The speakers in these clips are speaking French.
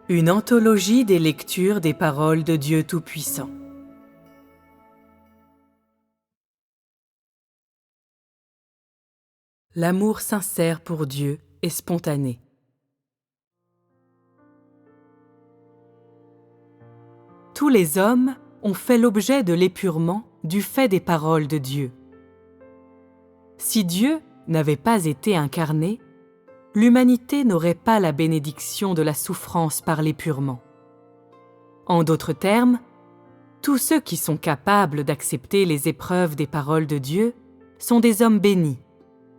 Une anthologie des lectures des paroles de Dieu Tout-Puissant. L'amour sincère pour Dieu est spontané. Tous les hommes ont fait l'objet de l'épurement du fait des paroles de Dieu. Si Dieu n'avait pas été incarné, l'humanité n'aurait pas la bénédiction de la souffrance par l'épurement. En d'autres termes, tous ceux qui sont capables d'accepter les épreuves des paroles de Dieu sont des hommes bénis,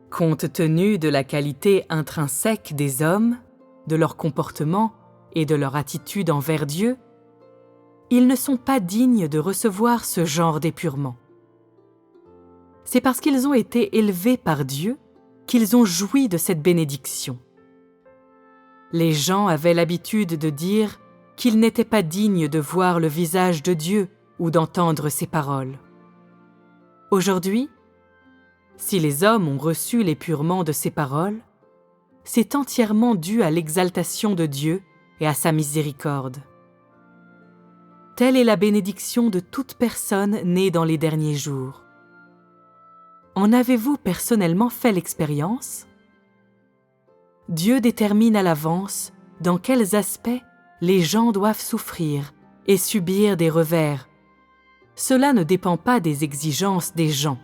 compte tenu de la qualité intrinsèque des hommes, de leur comportement et de leur attitude envers Dieu. Ils ne sont pas dignes de recevoir ce genre d'épurement. C'est parce qu'ils ont été élevés par Dieu qu'ils ont joui de cette bénédiction. Les gens avaient l'habitude de dire qu'ils n'étaient pas dignes de voir le visage de Dieu ou d'entendre ses paroles. Aujourd'hui, si les hommes ont reçu l'épurement de ses paroles, c'est entièrement dû à l'exaltation de Dieu et à sa miséricorde. Telle est la bénédiction de toute personne née dans les derniers jours. En avez-vous personnellement fait l'expérience ? Dieu détermine à l'avance dans quels aspects les gens doivent souffrir et subir des revers. Cela ne dépend pas des exigences des gens.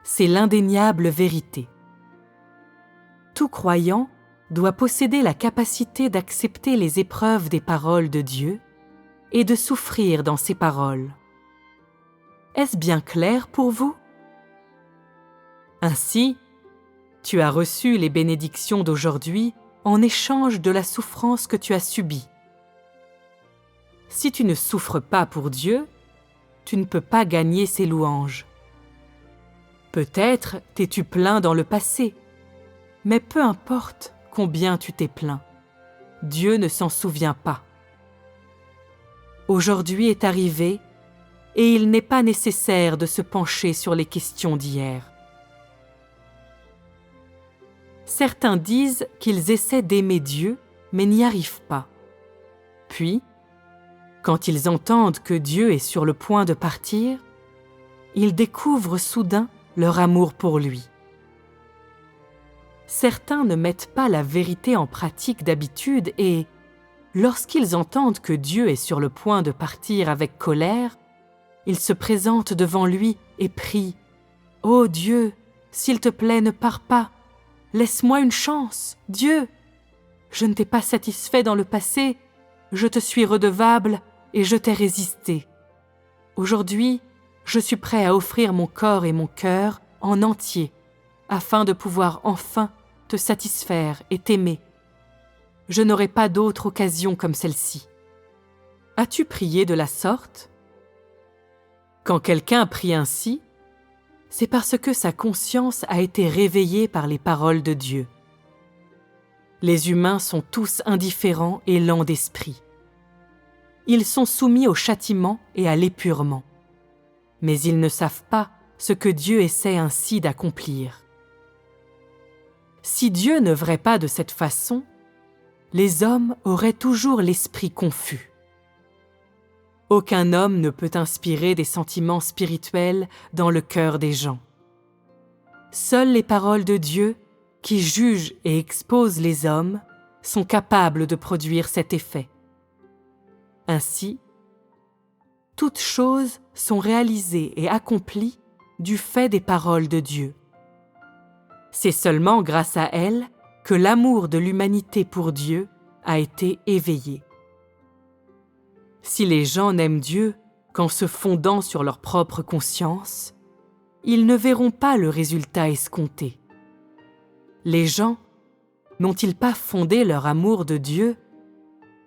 C'est l'indéniable vérité. Tout croyant doit posséder la capacité d'accepter les épreuves des paroles de Dieu et de souffrir dans ces paroles. Est-ce bien clair pour vous ? Ainsi, tu as reçu les bénédictions d'aujourd'hui en échange de la souffrance que tu as subie. Si tu ne souffres pas pour Dieu, tu ne peux pas gagner ses louanges. Peut-être t'es-tu plaint dans le passé, mais peu importe combien tu t'es plaint, Dieu ne s'en souvient pas. Aujourd'hui est arrivé et il n'est pas nécessaire de se pencher sur les questions d'hier. Certains disent qu'ils essaient d'aimer Dieu, mais n'y arrivent pas. Puis, quand ils entendent que Dieu est sur le point de partir, ils découvrent soudain leur amour pour lui. Certains ne mettent pas la vérité en pratique d'habitude et, lorsqu'ils entendent que Dieu est sur le point de partir avec colère, ils se présentent devant lui et prient « Ô Dieu, s'il te plaît, ne pars pas. Laisse-moi une chance, Dieu. Je ne t'ai pas satisfait dans le passé, je te suis redevable et je t'ai résisté. Aujourd'hui, je suis prêt à offrir mon corps et mon cœur en entier, afin de pouvoir enfin te satisfaire et t'aimer. Je n'aurai pas d'autre occasion comme celle-ci. » As-tu prié de la sorte ? Quand quelqu'un prie ainsi, c'est parce que sa conscience a été réveillée par les paroles de Dieu. Les humains sont tous indifférents et lents d'esprit. Ils sont soumis au châtiment et à l'épurement. Mais ils ne savent pas ce que Dieu essaie ainsi d'accomplir. Si Dieu n'œuvrait pas de cette façon, les hommes auraient toujours l'esprit confus. Aucun homme ne peut inspirer des sentiments spirituels dans le cœur des gens. Seules les paroles de Dieu, qui jugent et exposent les hommes, sont capables de produire cet effet. Ainsi, toutes choses sont réalisées et accomplies du fait des paroles de Dieu. C'est seulement grâce à elles que l'amour de l'humanité pour Dieu a été éveillé. Si les gens n'aiment Dieu qu'en se fondant sur leur propre conscience, ils ne verront pas le résultat escompté. Les gens n'ont-ils pas fondé leur amour de Dieu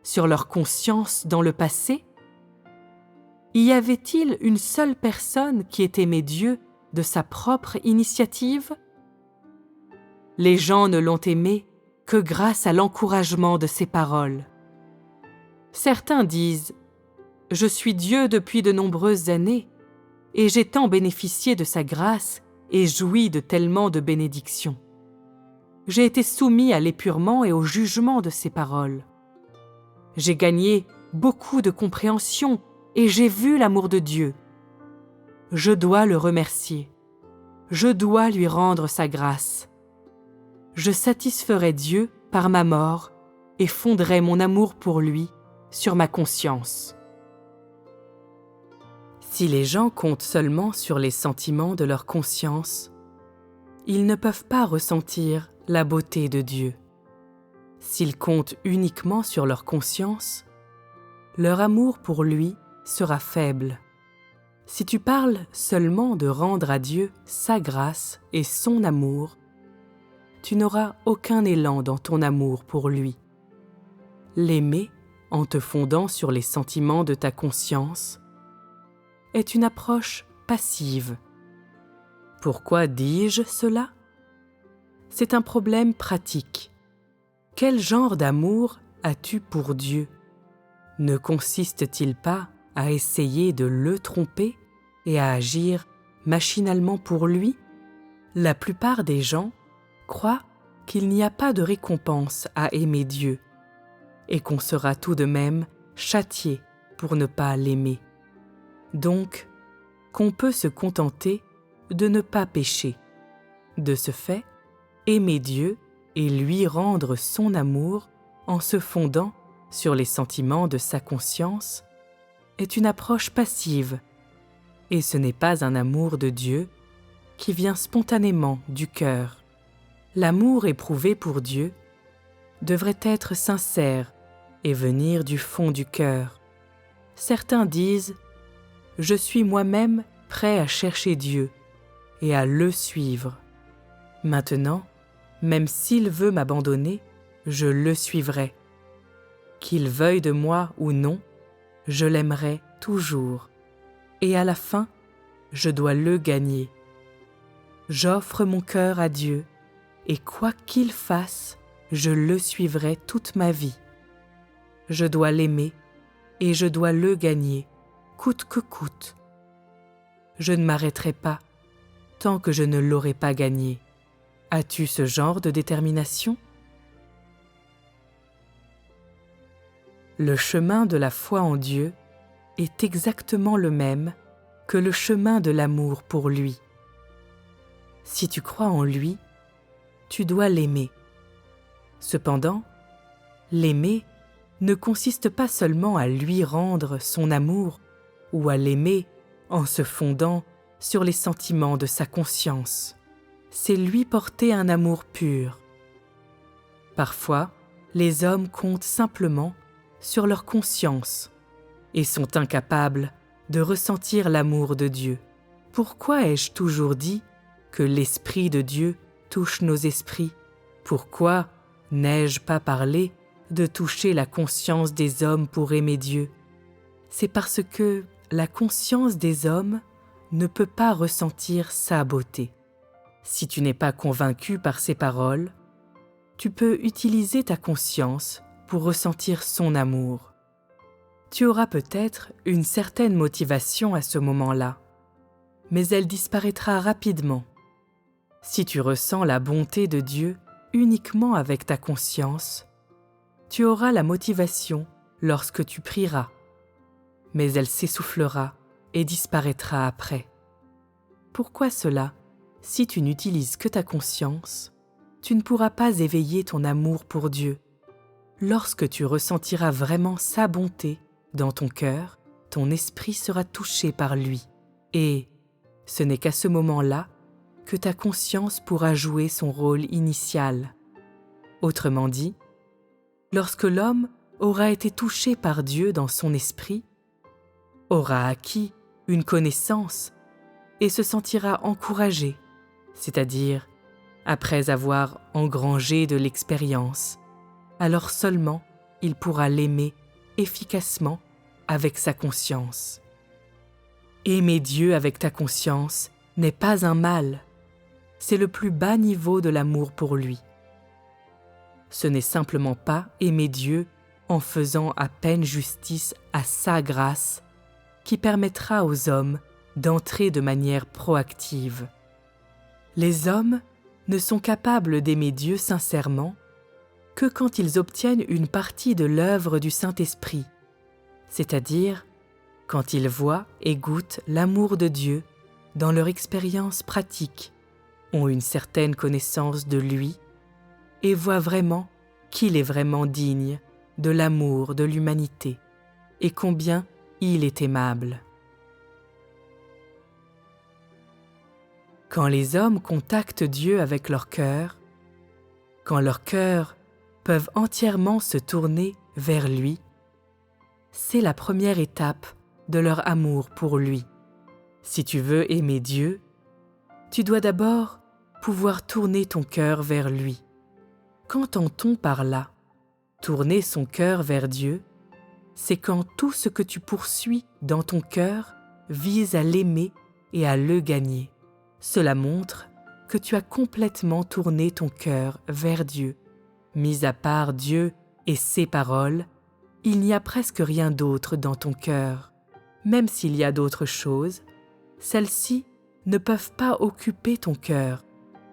sur leur conscience dans le passé ? Y avait-il une seule personne qui ait aimé Dieu de sa propre initiative ? Les gens ne l'ont aimé que grâce à l'encouragement de ses paroles. Certains disent « Je suis Dieu depuis de nombreuses années, et j'ai tant bénéficié de sa grâce et joui de tellement de bénédictions. J'ai été soumis à l'épurement et au jugement de ses paroles. j'ai gagné beaucoup de compréhension et j'ai vu l'amour de Dieu. Je dois le remercier. Je dois lui rendre sa grâce. Je satisferai Dieu par ma mort et fonderai mon amour pour lui sur ma conscience. Si les gens comptent seulement sur les sentiments de leur conscience, ils ne peuvent pas ressentir la beauté de Dieu. S'ils comptent uniquement sur leur conscience, leur amour pour lui sera faible. Si tu parles seulement de rendre à Dieu sa grâce et son amour, tu n'auras aucun élan dans ton amour pour lui. L'aimer, en te fondant sur les sentiments de ta conscience, est une approche passive. Pourquoi dis-je cela? C'est un problème pratique. Quel genre d'amour as-tu pour Dieu? Ne consiste-t-il pas à essayer de le tromper et à agir machinalement pour lui? La plupart des gens croient qu'il n'y a pas de récompense à aimer Dieu et qu'on sera tout de même châtié pour ne pas l'aimer. Donc, qu'on peut se contenter de ne pas pécher. De ce fait, aimer Dieu et lui rendre son amour en se fondant sur les sentiments de sa conscience est une approche passive, et ce n'est pas un amour de Dieu qui vient spontanément du cœur. L'amour éprouvé pour Dieu devrait être sincère et venir du fond du cœur. Certains disent « Je suis moi-même prêt à chercher Dieu et à le suivre. Maintenant, même s'il veut m'abandonner, je le suivrai. Qu'il veuille de moi ou non, je l'aimerai toujours. Et à la fin, je dois le gagner. J'offre mon cœur à Dieu, et quoi qu'il fasse, je le suivrai toute ma vie. Je dois l'aimer, et je dois le gagner, coûte que coûte. Je ne m'arrêterai pas tant que je ne l'aurai pas gagné. As-tu ce genre de détermination? Le chemin de la foi en Dieu est exactement le même que le chemin de l'amour pour lui. Si tu crois en lui, tu dois l'aimer. Cependant, l'aimer ne consiste pas seulement à lui rendre son amour ou à l'aimer en se fondant sur les sentiments de sa conscience. C'est lui porter un amour pur. Parfois, les hommes comptent simplement sur leur conscience et sont incapables de ressentir l'amour de Dieu. Pourquoi ai-je toujours dit que l'Esprit de Dieu touche nos esprits? Pourquoi n'ai-je pas parlé de toucher la conscience des hommes pour aimer Dieu? C'est parce que la conscience des hommes ne peut pas ressentir sa beauté. Si tu n'es pas convaincu par ces paroles, tu peux utiliser ta conscience pour ressentir son amour. Tu auras peut-être une certaine motivation à ce moment-là, mais elle disparaîtra rapidement. Si tu ressens la bonté de Dieu uniquement avec ta conscience, tu auras la motivation lorsque tu prieras, mais elle s'essoufflera et disparaîtra après. Pourquoi cela? Si tu n'utilises que ta conscience, tu ne pourras pas éveiller ton amour pour Dieu. Lorsque tu ressentiras vraiment sa bonté dans ton cœur, ton esprit sera touché par lui. Et ce n'est qu'à ce moment-là que ta conscience pourra jouer son rôle initial. Autrement dit, lorsque l'homme aura été touché par Dieu dans son esprit, aura acquis une connaissance et se sentira encouragé, c'est-à-dire après avoir engrangé de l'expérience, alors seulement il pourra l'aimer efficacement avec sa conscience. Aimer Dieu avec ta conscience n'est pas un mal, c'est le plus bas niveau de l'amour pour lui. Ce n'est simplement pas aimer Dieu en faisant à peine justice à sa grâce qui permettra aux hommes d'entrer de manière proactive. Les hommes ne sont capables d'aimer Dieu sincèrement que quand ils obtiennent une partie de l'œuvre du Saint-Esprit, c'est-à-dire quand ils voient et goûtent l'amour de Dieu dans leur expérience pratique, ont une certaine connaissance de lui et voient vraiment qu'il est vraiment digne de l'amour de l'humanité et combien il est aimable. Quand les hommes contactent Dieu avec leur cœur, quand leurs cœurs peuvent entièrement se tourner vers lui, c'est la première étape de leur amour pour lui. Si tu veux aimer Dieu, tu dois d'abord pouvoir tourner ton cœur vers lui. Qu'entend-on par là? Tourner son cœur vers Dieu, c'est quand tout ce que tu poursuis dans ton cœur vise à l'aimer et à le gagner. Cela montre que tu as complètement tourné ton cœur vers Dieu. Mis à part Dieu et ses paroles, il n'y a presque rien d'autre dans ton cœur. Même s'il y a d'autres choses, celles-ci ne peuvent pas occuper ton cœur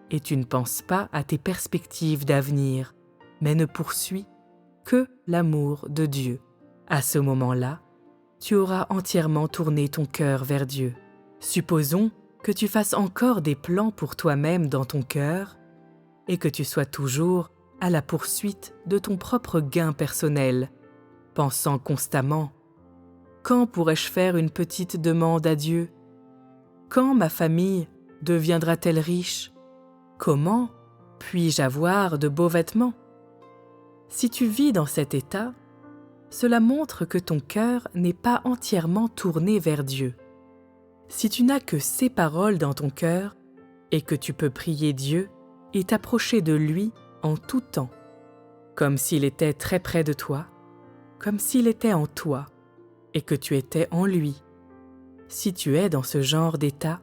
et tu ne penses pas à tes perspectives d'avenir, mais ne poursuis que l'amour de Dieu. À ce moment-là, tu auras entièrement tourné ton cœur vers Dieu. Supposons que tu fasses encore des plans pour toi-même dans ton cœur et que tu sois toujours à la poursuite de ton propre gain personnel, pensant constamment « Quand pourrais-je faire une petite demande à Dieu? Quand ma famille deviendra-t-elle riche? Comment puis-je avoir de beaux vêtements ?» Si tu vis dans cet état, cela montre que ton cœur n'est pas entièrement tourné vers Dieu. Si tu n'as que ces paroles dans ton cœur et que tu peux prier Dieu et t'approcher de lui en tout temps, comme s'il était très près de toi, comme s'il était en toi et que tu étais en lui. Si tu es dans ce genre d'état,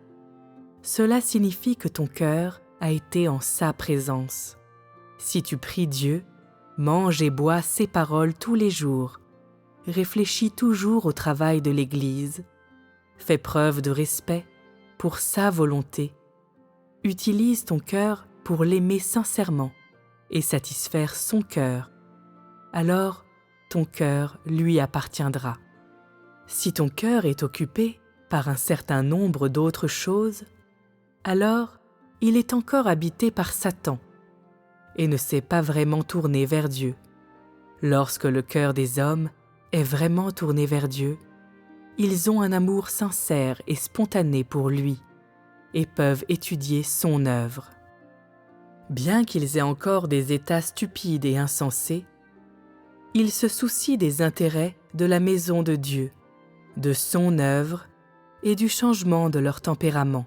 cela signifie que ton cœur a été en sa présence. Si tu pries Dieu, mange et bois ses paroles tous les jours, réfléchis toujours au travail de l'Église, fais preuve de respect pour sa volonté, utilise ton cœur pour l'aimer sincèrement et satisfaire son cœur, alors ton cœur lui appartiendra. Si ton cœur est occupé par un certain nombre d'autres choses, alors il est encore habité par Satan et ne s'est pas vraiment tourné vers Dieu. Lorsque le cœur des hommes est vraiment tourné vers Dieu, ils ont un amour sincère et spontané pour lui et peuvent étudier son œuvre. Bien qu'ils aient encore des états stupides et insensés, ils se soucient des intérêts de la maison de Dieu, de son œuvre et du changement de leur tempérament.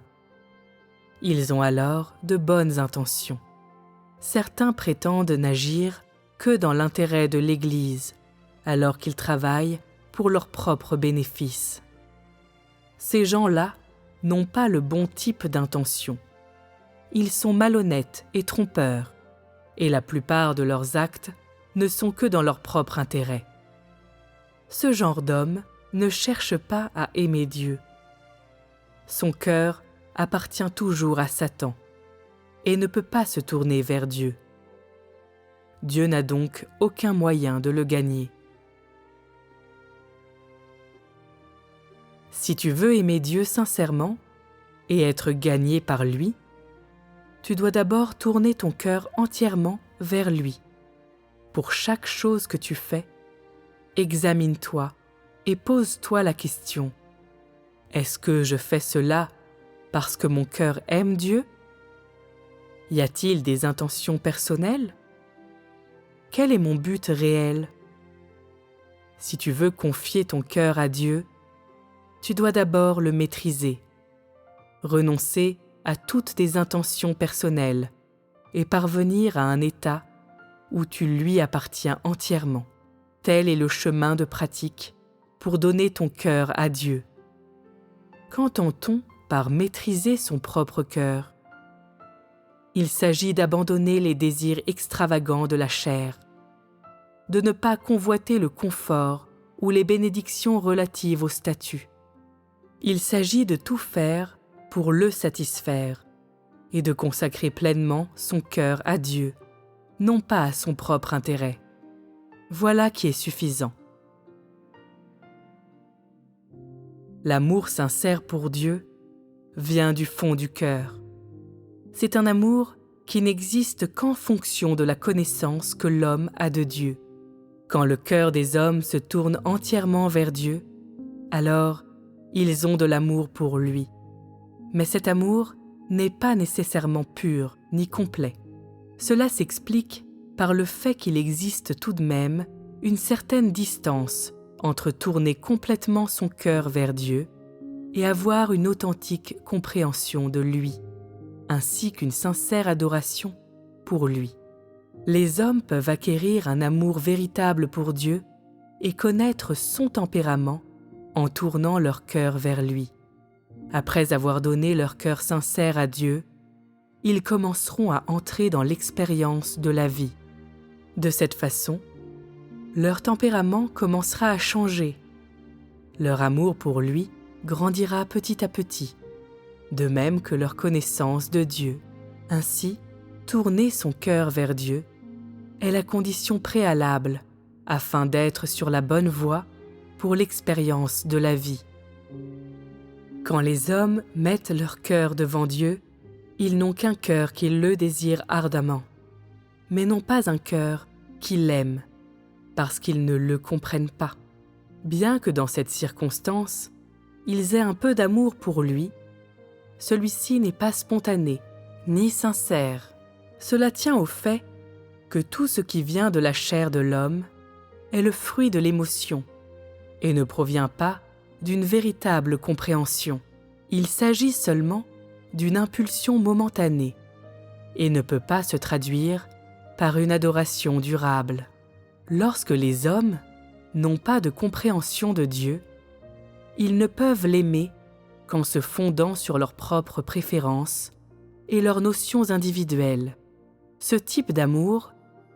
Ils ont alors de bonnes intentions. Certains prétendent n'agir que dans l'intérêt de l'Église, alors qu'ils travaillent pour leur propre bénéfice. Ces gens-là n'ont pas le bon type d'intention. Ils sont malhonnêtes et trompeurs, et la plupart de leurs actes ne sont que dans leur propre intérêt. Ce genre d'homme ne cherche pas à aimer Dieu. Son cœur appartient toujours à Satan et ne peut pas se tourner vers Dieu. Dieu n'a donc aucun moyen de le gagner. Si tu veux aimer Dieu sincèrement et être gagné par lui, tu dois d'abord tourner ton cœur entièrement vers lui. Pour chaque chose que tu fais, examine-toi et pose-toi la question : est-ce que je fais cela parce que mon cœur aime Dieu ? Y a-t-il des intentions personnelles ? Quel est mon but réel ? Si tu veux confier ton cœur à Dieu, tu dois d'abord le maîtriser, renoncer à toutes tes intentions personnelles et parvenir à un état où tu lui appartiens entièrement. Tel est le chemin de pratique pour donner ton cœur à Dieu. Qu'entend-on par maîtriser son propre cœur ? Il s'agit d'abandonner les désirs extravagants de la chair, de ne pas convoiter le confort ou les bénédictions relatives au statut. Il s'agit de tout faire pour le satisfaire et de consacrer pleinement son cœur à Dieu, non pas à son propre intérêt. Voilà qui est suffisant. L'amour sincère pour Dieu vient du fond du cœur. C'est un amour qui n'existe qu'en fonction de la connaissance que l'homme a de Dieu. Quand le cœur des hommes se tourne entièrement vers Dieu, alors ils ont de l'amour pour lui. Mais cet amour n'est pas nécessairement pur ni complet. Cela s'explique par le fait qu'il existe tout de même une certaine distance entre tourner complètement son cœur vers Dieu et avoir une authentique compréhension de lui, ainsi qu'une sincère adoration pour lui. Les hommes peuvent acquérir un amour véritable pour Dieu et connaître son tempérament en tournant leur cœur vers lui. Après avoir donné leur cœur sincère à Dieu, ils commenceront à entrer dans l'expérience de la vie. De cette façon, leur tempérament commencera à changer. Leur amour pour lui grandira petit à petit, de même que leur connaissance de Dieu. Ainsi, tourner son cœur vers Dieu est la condition préalable afin d'être sur la bonne voie pour l'expérience de la vie. Quand les hommes mettent leur cœur devant Dieu, ils n'ont qu'un cœur qui le désire ardemment, mais non pas un cœur qui l'aime, parce qu'ils ne le comprennent pas. Bien que dans cette circonstance, ils aient un peu d'amour pour lui, celui-ci n'est pas spontané, ni sincère. Cela tient au fait que tout ce qui vient de la chair de l'homme est le fruit de l'émotion et ne provient pas d'une véritable compréhension. Il s'agit seulement d'une impulsion momentanée et ne peut pas se traduire par une adoration durable. Lorsque les hommes n'ont pas de compréhension de Dieu, ils ne peuvent l'aimer qu'en se fondant sur leurs propres préférences et leurs notions individuelles. Ce type d'amour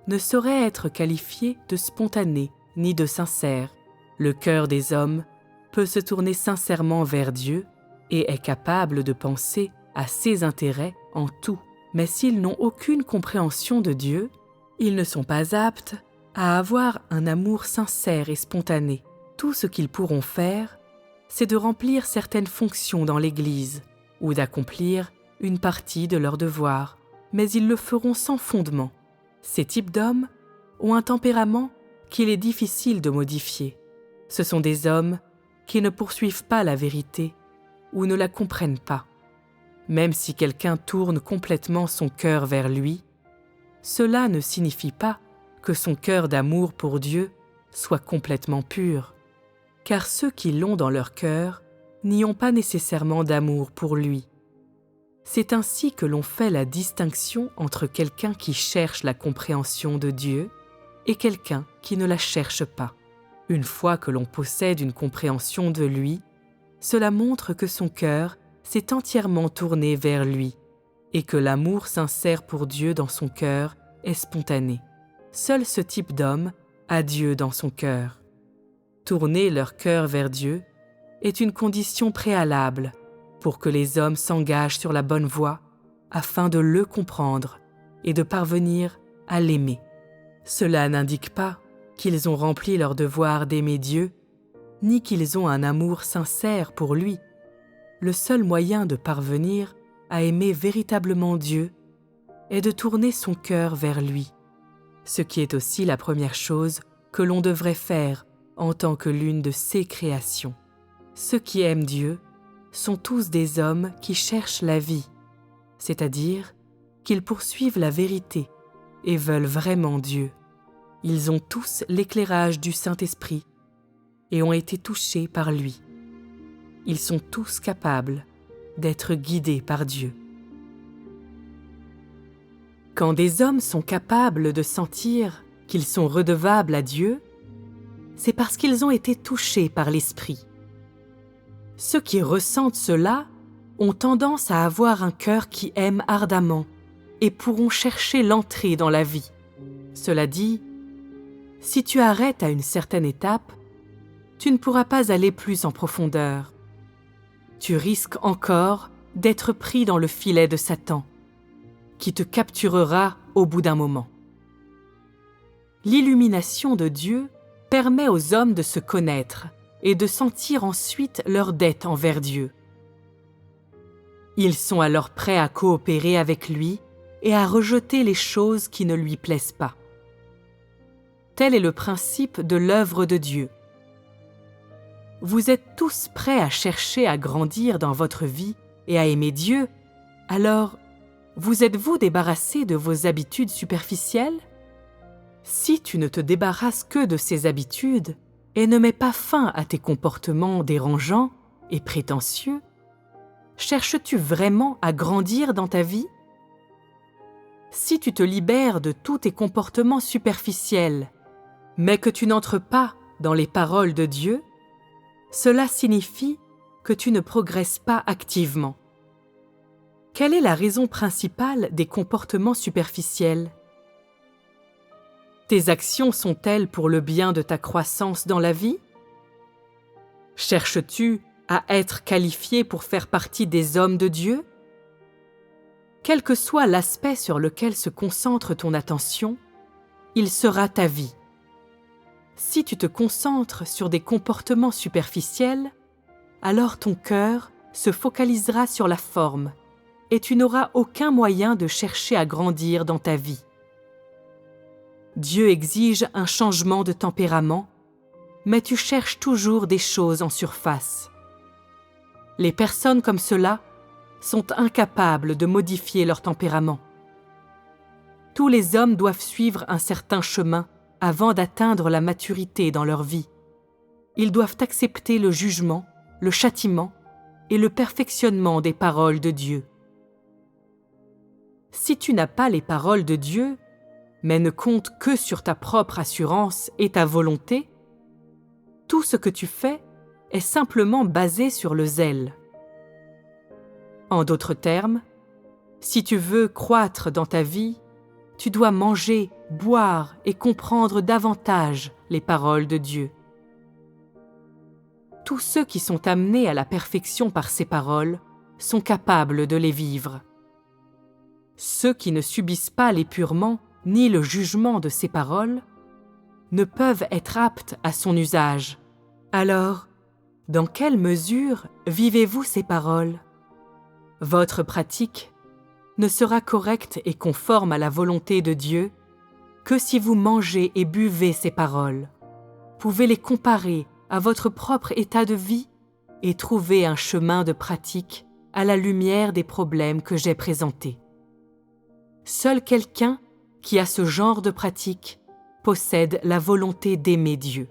ne saurait être qualifié de spontané ni de sincère. Le cœur des hommes peut se tourner sincèrement vers Dieu et est capable de penser à ses intérêts en tout. Mais s'ils n'ont aucune compréhension de Dieu, ils ne sont pas aptes à avoir un amour sincère et spontané. Tout ce qu'ils pourront faire, c'est de remplir certaines fonctions dans l'Église ou d'accomplir une partie de leurs devoirs, mais ils le feront sans fondement. Ces types d'hommes ont un tempérament qu'il est difficile de modifier. Ce sont des hommes qui ne poursuivent pas la vérité ou ne la comprennent pas. Même si quelqu'un tourne complètement son cœur vers lui, cela ne signifie pas que son cœur d'amour pour Dieu soit complètement pur, car ceux qui l'ont dans leur cœur n'y ont pas nécessairement d'amour pour lui. C'est ainsi que l'on fait la distinction entre quelqu'un qui cherche la compréhension de Dieu et quelqu'un qui ne la cherche pas. Une fois que l'on possède une compréhension de lui, cela montre que son cœur s'est entièrement tourné vers lui et que l'amour sincère pour Dieu dans son cœur est spontané. Seul ce type d'homme a Dieu dans son cœur. Tourner leur cœur vers Dieu est une condition préalable pour que les hommes s'engagent sur la bonne voie afin de le comprendre et de parvenir à l'aimer. Cela n'indique pas qu'ils ont rempli leur devoir d'aimer Dieu, ni qu'ils ont un amour sincère pour lui. Le seul moyen de parvenir à aimer véritablement Dieu est de tourner son cœur vers lui, ce qui est aussi la première chose que l'on devrait faire en tant que l'une de ses créations. Ceux qui aiment Dieu sont tous des hommes qui cherchent la vie, c'est-à-dire qu'ils poursuivent la vérité et veulent vraiment Dieu. Ils ont tous l'éclairage du Saint-Esprit et ont été touchés par lui. Ils sont tous capables d'être guidés par Dieu. Quand des hommes sont capables de sentir qu'ils sont redevables à Dieu, c'est parce qu'ils ont été touchés par l'Esprit. Ceux qui ressentent cela ont tendance à avoir un cœur qui aime ardemment et pourront chercher l'entrée dans la vie. Cela dit, si tu arrêtes à une certaine étape, tu ne pourras pas aller plus en profondeur. Tu risques encore d'être pris dans le filet de Satan, qui te capturera au bout d'un moment. l'illumination de Dieu permet aux hommes de se connaître et de sentir ensuite leur dette envers Dieu. Ils sont alors prêts à coopérer avec lui et à rejeter les choses qui ne lui plaisent pas. Tel est le principe de l'œuvre de Dieu. Vous êtes tous prêts à chercher à grandir dans votre vie et à aimer Dieu, alors vous êtes-vous débarrassé de vos habitudes superficielles? Si tu ne te débarrasses que de ces habitudes et ne mets pas fin à tes comportements dérangeants et prétentieux, cherches-tu vraiment à grandir dans ta vie? Si tu te libères de tous tes comportements superficiels, mais que tu n'entres pas dans les paroles de Dieu, cela signifie que tu ne progresses pas activement. Quelle est la raison principale des comportements superficiels? Tes actions sont-elles pour le bien de ta croissance dans la vie? Cherches-tu à être qualifié pour faire partie des hommes de Dieu? Quel que soit l'aspect sur lequel se concentre ton attention, il sera ta vie. Si tu te concentres sur des comportements superficiels, alors ton cœur se focalisera sur la forme et tu n'auras aucun moyen de chercher à grandir dans ta vie. Dieu exige un changement de tempérament, mais tu cherches toujours des choses en surface. Les personnes comme cela sont incapables de modifier leur tempérament. Tous les hommes doivent suivre un certain chemin avant d'atteindre la maturité dans leur vie. Ils doivent accepter le jugement, le châtiment et le perfectionnement des paroles de Dieu. Si tu n'as pas les paroles de Dieu, mais ne comptes que sur ta propre assurance et ta volonté, tout ce que tu fais est simplement basé sur le zèle. En d'autres termes, si tu veux croître dans ta vie, tu dois manger, boire et comprendre davantage les paroles de Dieu. Tous ceux qui sont amenés à la perfection par ces paroles sont capables de les vivre. Ceux qui ne subissent pas l'épurement ni le jugement de ces paroles ne peuvent être aptes à son usage. Alors, dans quelle mesure vivez-vous ces paroles? Votre pratique ne sera correcte et conforme à la volonté de Dieu que si vous mangez et buvez ces paroles. Pouvez les comparer à votre propre état de vie et trouver un chemin de pratique à la lumière des problèmes que j'ai présentés. Seul quelqu'un qui a ce genre de pratique possède la volonté d'aimer Dieu.